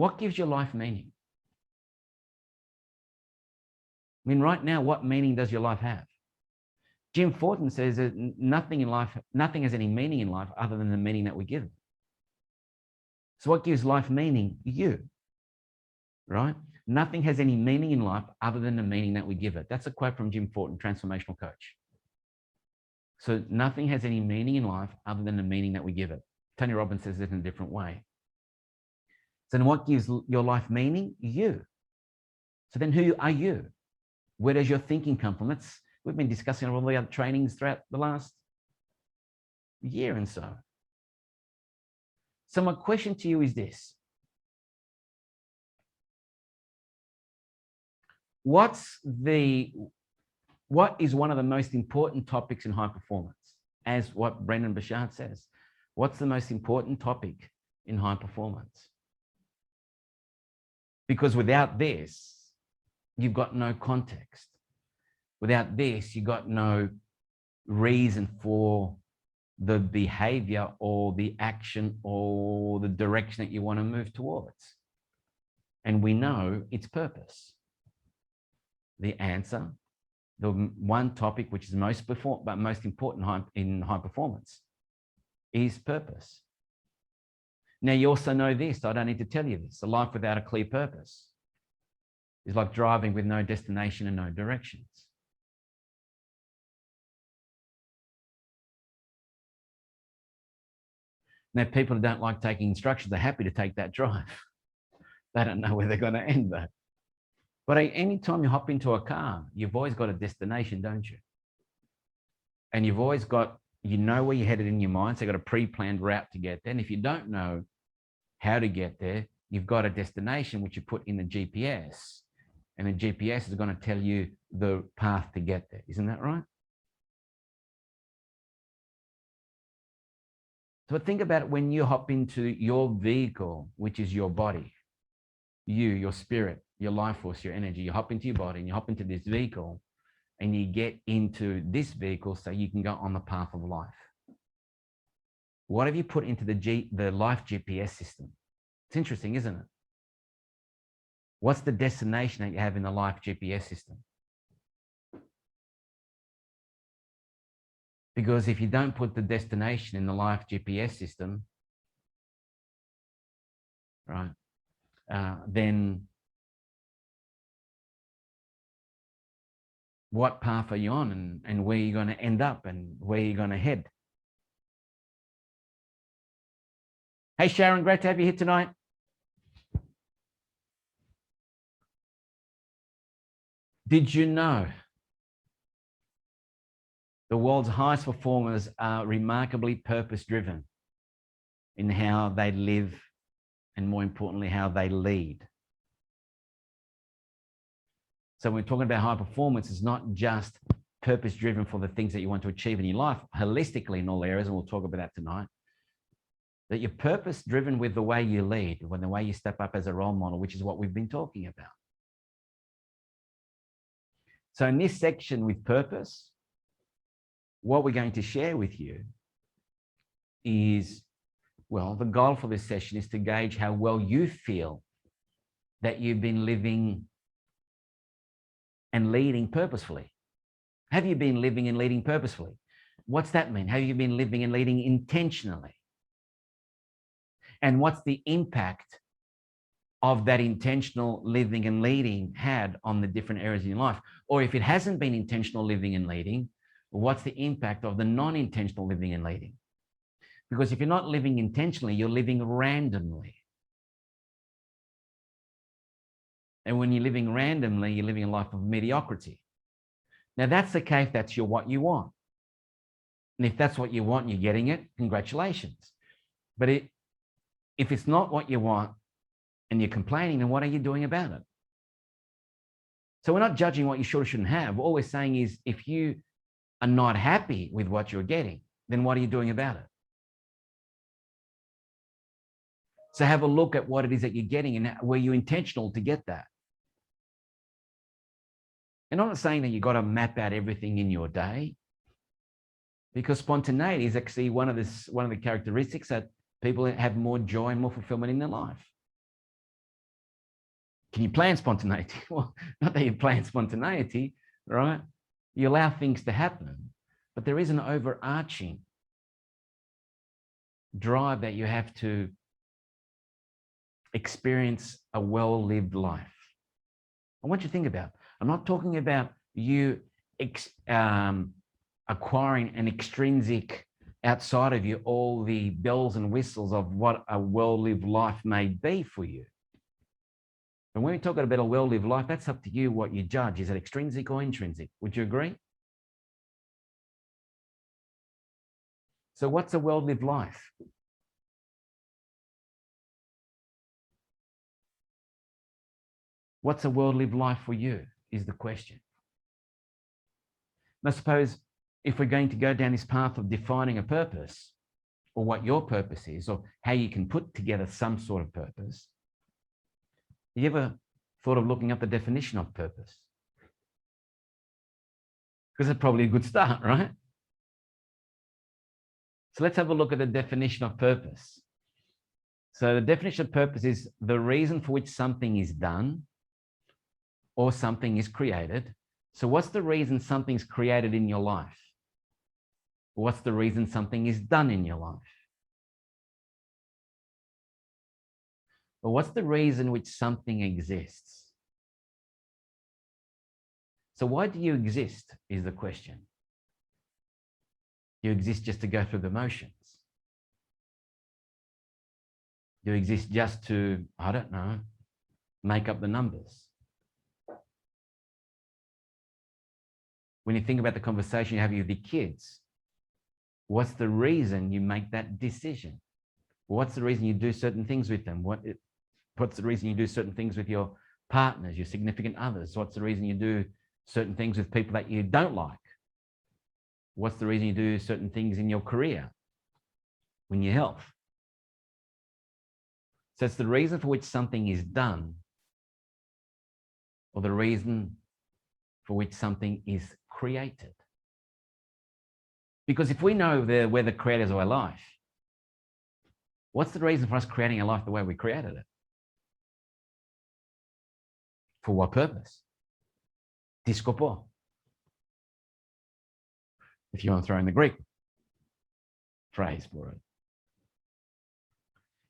What gives your life meaning? I mean, right now, what meaning does your life have? Jim Fortin says that nothing has any meaning in life other than the meaning that we give it. So what gives life meaning? You, right? Nothing has any meaning in life other than the meaning that we give it. That's a quote from Jim Fortin, transformational coach. So nothing has any meaning in life other than the meaning that we give it. Tony Robbins says it in a different way. So then what gives your life meaning? You. So then who are you? Where does your thinking come from? We've been discussing all the other trainings throughout the last year and so. So my question to you is this. What is one of the most important topics in high performance? As what Brendan Bouchard says, what's the most important topic in high performance? Because without this, you've got no context. Without this, you've got no reason for the behavior or the action or the direction that you want to move towards. And we know it's purpose. The answer, the one topic which is most important in high performance is purpose. Now, you also know this, I don't need to tell you this, a life without a clear purpose is like driving with no destination and no directions. Now, people who don't like taking instructions are happy to take that drive. They don't know where they're going to end though. But anytime you hop into a car, you've always got a destination, don't you? And you've always got, you know where you're headed in your mind, so you've got a pre-planned route to get there. And if you don't know how to get there, you've got a destination which you put in the GPS. And the GPS is going to tell you the path to get there. Isn't that right? So think about it when you hop into your vehicle, which is your body, your spirit, your life force, your energy. You hop into your body and you hop into this vehicle and you get into this vehicle so you can go on the path of life. What have you put into the life GPS system? It's interesting, isn't it? What's the destination that you have in the life GPS system? Because if you don't put the destination in the life GPS system, right, then what path are you on and where you're going to end up and where you're going to head? Hey, Sharon, great to have you here tonight. Did you know the world's highest performers are remarkably purpose-driven in how they live and, more importantly, how they lead? So when we're talking about high performance, it's not just purpose-driven for the things that you want to achieve in your life, holistically in all areas, and we'll talk about that tonight, that you're purpose-driven with the way you lead, when the way you step up as a role model, which is what we've been talking about. So in this section with purpose, what we're going to share with you is, well, the goal for this session is to gauge how well you feel that you've been living and leading purposefully. Have you been living and leading purposefully? What's that mean? Have you been living and leading intentionally? And what's the impact of that intentional living and leading had on the different areas in your life? Or if it hasn't been intentional living and leading, what's the impact of the non-intentional living and leading? Because if you're not living intentionally, you're living randomly. And when you're living randomly, you're living a life of mediocrity. Now, that's the case, that's what you want. And if that's what you want and you're getting it, congratulations. But if it's not what you want and you're complaining, then what are you doing about it? So we're not judging what you should or shouldn't have. All we're saying is, if you are not happy with what you're getting, then what are you doing about it? So have a look at what it is that you're getting and were you intentional to get that? And I'm not saying that you've got to map out everything in your day, because spontaneity is actually one of the characteristics that people have more joy and more fulfillment in their life. Can you plan spontaneity? Well, not that you plan spontaneity, right? You allow things to happen, but there is an overarching drive that you have to experience a well-lived life. I want you to think about, I'm not talking about you acquiring an extrinsic outside of you, all the bells and whistles of what a well-lived life may be for you. And when we talk about a well-lived life, that's up to you what you judge. Is it extrinsic or intrinsic? Would you agree? So what's a well-lived life? What's a well-lived life for you is the question. And I suppose if we're going to go down this path of defining a purpose, or what your purpose is, or how you can put together some sort of purpose, you ever thought of looking up the definition of purpose? Because it's probably a good start, right? So let's have a look at the definition of purpose. So the definition of purpose is the reason for which something is done or something is created. So what's the reason something's created in your life? What's the reason something is done in your life? Or what's the reason which something exists? So why do you exist is the question. You exist just to go through the motions. You exist just to, I don't know, make up the numbers. When you think about the conversation you have with your kids, what's the reason you make that decision? What's the reason you do certain things with them? What's the reason you do certain things with your partners, your significant others? What's the reason you do certain things with people that you don't like? What's the reason you do certain things in your career, in your health? So it's the reason for which something is done, or the reason for which something is created. Because if we know we're the creators of our life, what's the reason for us creating our life the way we created it? For what purpose? Diskopo. If you want to throw in the Greek phrase for it.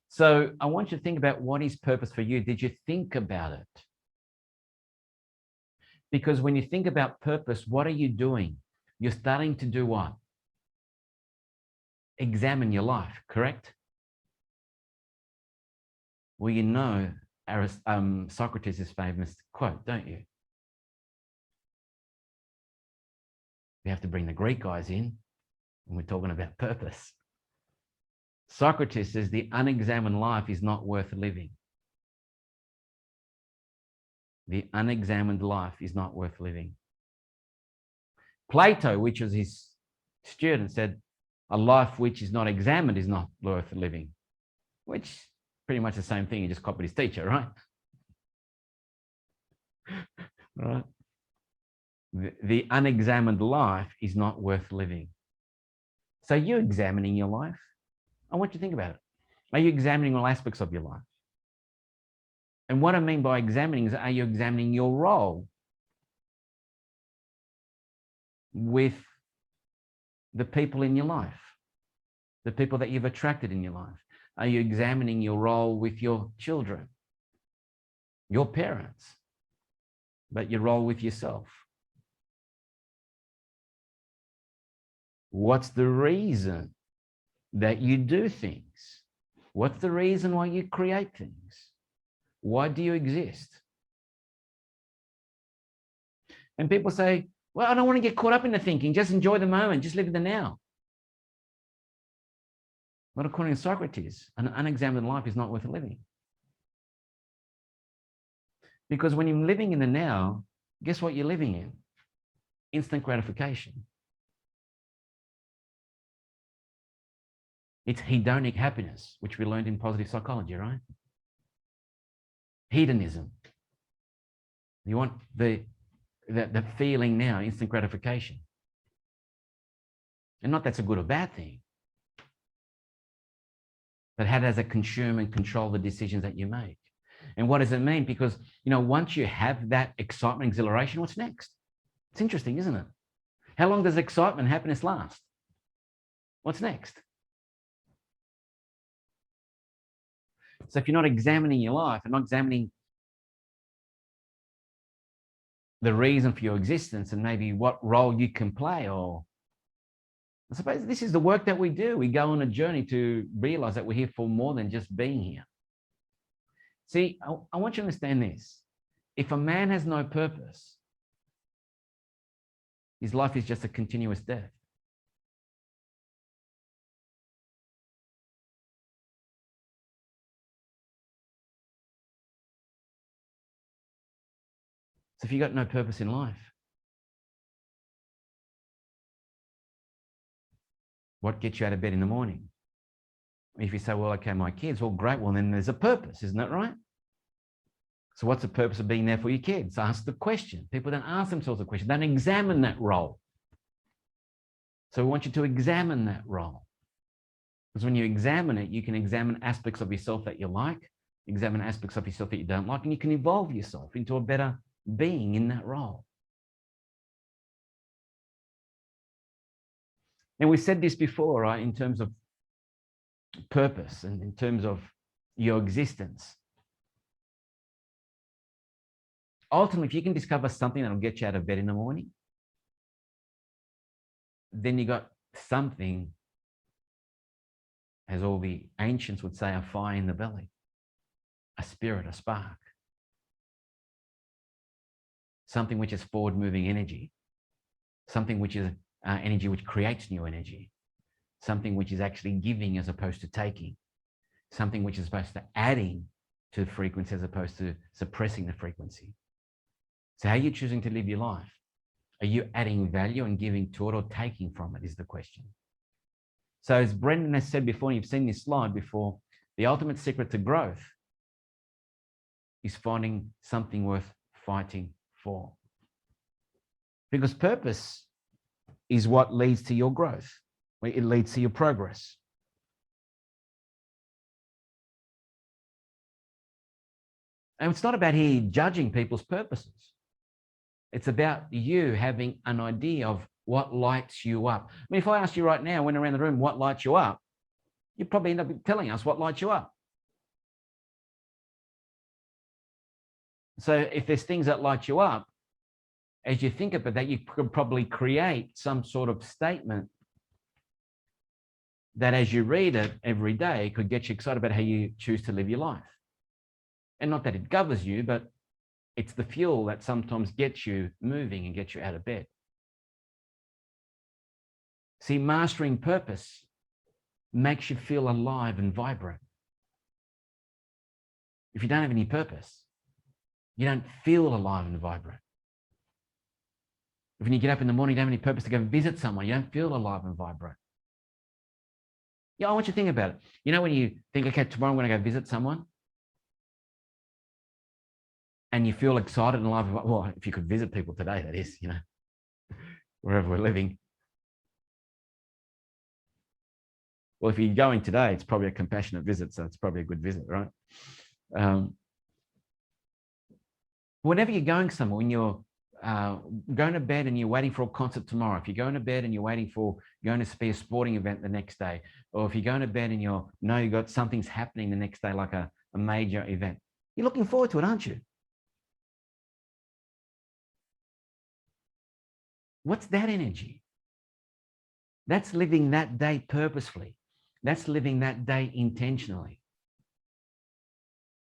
So I want you to think about what is purpose for you. Did you think about it? Because when you think about purpose, what are you doing? You're starting to do what? Examine your life, correct? Well, you know Socrates' famous quote, don't you? We have to bring the Greek guys in when we're talking about purpose. Socrates says the unexamined life is not worth living. The unexamined life is not worth living. Plato, which was his student, said a life which is not examined is not worth living, which pretty much the same thing. He just copied his teacher, right? Right. The unexamined life is not worth living. So you're examining your life. I want you to think about it. Are you examining all aspects of your life? And what I mean by examining is, are you examining your role with the people in your life, the people that you've attracted in your life? Are you examining your role with your children, your parents, but your role with yourself? What's the reason that you do things? What's the reason why you create things? Why do you exist? And people say, well, I don't want to get caught up in the thinking. Just enjoy the moment. Just live in the now. But according to Socrates, an unexamined life is not worth living. Because when you're living in the now, guess what you're living in? Instant gratification. It's hedonic happiness, which we learned in positive psychology, right? Hedonism. You want the feeling now, instant gratification. And not that's a good or bad thing. But how does it consume and control the decisions that you make? And what does it mean? Because, once you have that excitement, exhilaration, what's next? It's interesting, isn't it? How long does excitement and happiness last? What's next? So if you're not examining your life and not examining the reason for your existence and maybe what role you can play, or I suppose this is the work that we do. We go on a journey to realize that we're here for more than just being here. See, I want you to understand this. If a man has no purpose, his life is just a continuous death. So if you've got no purpose in life, what gets you out of bed in the morning? If you say, well, okay, my kids, well, great. Well, then there's a purpose, isn't that right? So what's the purpose of being there for your kids? Ask the question. People don't ask themselves the question. They don't examine that role. So we want you to examine that role. Because when you examine it, you can examine aspects of yourself that you like, examine aspects of yourself that you don't like, and you can evolve yourself into a better being in that role. And we said this before, right, in terms of purpose and in terms of your existence. Ultimately, if you can discover something that'll get you out of bed in the morning, then you got something, as all the ancients would say, a fire in the belly, a spirit, a spark, something which is forward-moving energy, something which is energy which creates new energy, something which is actually giving as opposed to taking, something which is opposed to adding to the frequency as opposed to suppressing the frequency. So how are you choosing to live your life? Are you adding value and giving to it, or taking from it is the question. So as Brendan has said before, and you've seen this slide before, the ultimate secret to growth is finding something worth fighting for. Because purpose is what leads to your growth. It leads to your progress. And it's not about here judging people's purposes. It's about you having an idea of what lights you up. I mean, if I asked you right now, went around the room, what lights you up, you'd probably end up telling us what lights you up. So if there's things that light you up, as you think about that, you could probably create some sort of statement that as you read it every day could get you excited about how you choose to live your life. And not that it governs you, but it's the fuel that sometimes gets you moving and gets you out of bed. See, mastering purpose makes you feel alive and vibrant. If you don't have any purpose, you don't feel alive and vibrant. If when you get up in the morning, you don't have any purpose to go visit someone, you don't feel alive and vibrant. Yeah, I want you to think about it. You know, when you think, okay, tomorrow I'm going to go visit someone, and you feel excited and alive. Well, if you could visit people today, that is, wherever we're living. Well, if you're going today, it's probably a compassionate visit, so it's probably a good visit, right? Whenever you're going somewhere, when you're going to bed and you're waiting for a concert tomorrow, if you're going to bed and you're waiting for going to see a sporting event the next day, or if you're going to bed and you know you've got something's happening the next day, like a major event, you're looking forward to it, aren't you? What's that energy? That's living that day purposefully. That's living that day intentionally.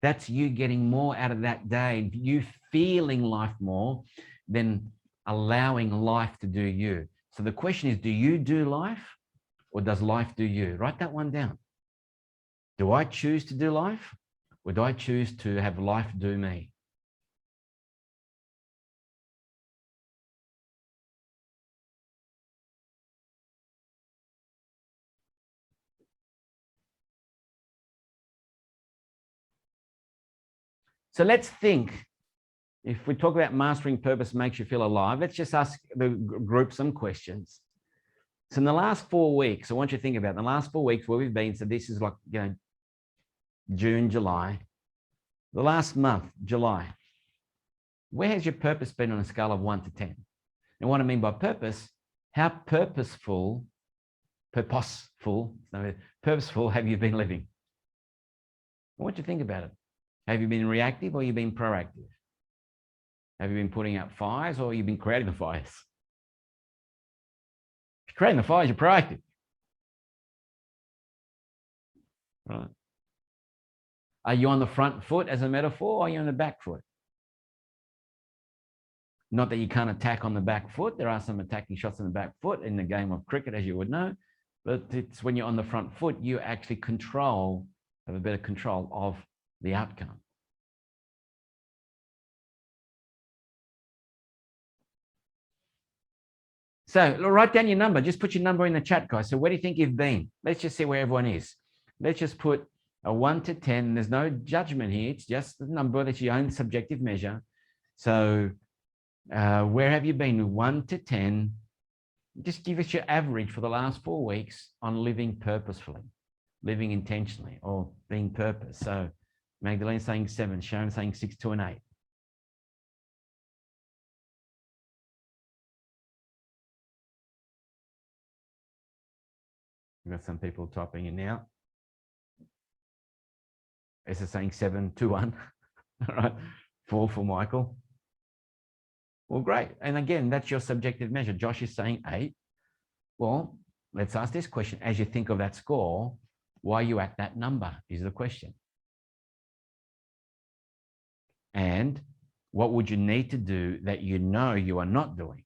That's you getting more out of that day, you feeling life more than allowing life to do you. So the question is, do you do life or does life do you? Write that one down. Do I choose to do life or do I choose to have life do me? So let's think, if we talk about mastering purpose makes you feel alive, let's just ask the group some questions. So in the last 4 weeks, I want you to think about the last 4 weeks where we've been, so this is like, June, July, The last month, July, where has your purpose been on a scale of 1 to 10? And what I mean by purpose, how purposeful have you been living? I want you to think about it. Have you been reactive or have you been proactive? Have you been putting out fires or have you been creating the fires? If you're creating the fires, you're proactive. Right? Are you on the front foot as a metaphor or are you on the back foot? Not that you can't attack on the back foot. There are some attacking shots on the back foot in the game of cricket, as you would know. But it's when you're on the front foot, you actually have a better control of the outcome. So write down your number. Just put your number in the chat, guys. So where do you think you've been? Let's just see where everyone is. Let's just put a 1 to 10. There's no judgment here. It's just the number. That's your own subjective measure. So where have you been? 1 to 10. Just give us your average for the last 4 weeks on living purposefully, living intentionally, or being purpose. So Magdalene's saying 7, Sharon saying 6, 2, and 8. We've got some people typing in now. Esther saying 7, 2, 1. All right. 4 for Michael. Well, great. And again, that's your subjective measure. Josh is saying 8. Well, let's ask this question. As you think of that score, why are you at that number is the question. And what would you need to do that you know you are not doing?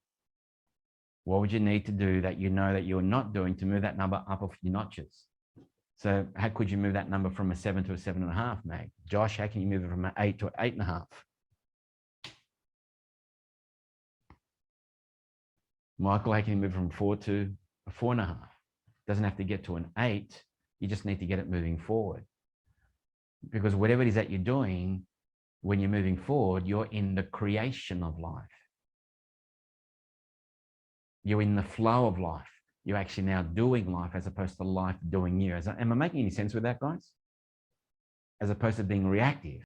What would you need to do that you know that you're not doing to move that number up a few notches? So how could you move that number from a 7 to a 7.5, Mag? Josh, how can you move it from an 8 to an 8.5? Michael, how can you move from 4 to a 4.5? Doesn't have to get to an 8. You just need to get it moving forward. Because whatever it is that you're doing, when you're moving forward, you're in the creation of life. You're in the flow of life. You're actually now doing life as opposed to life doing you. Am I making any sense with that, guys? As opposed to being reactive.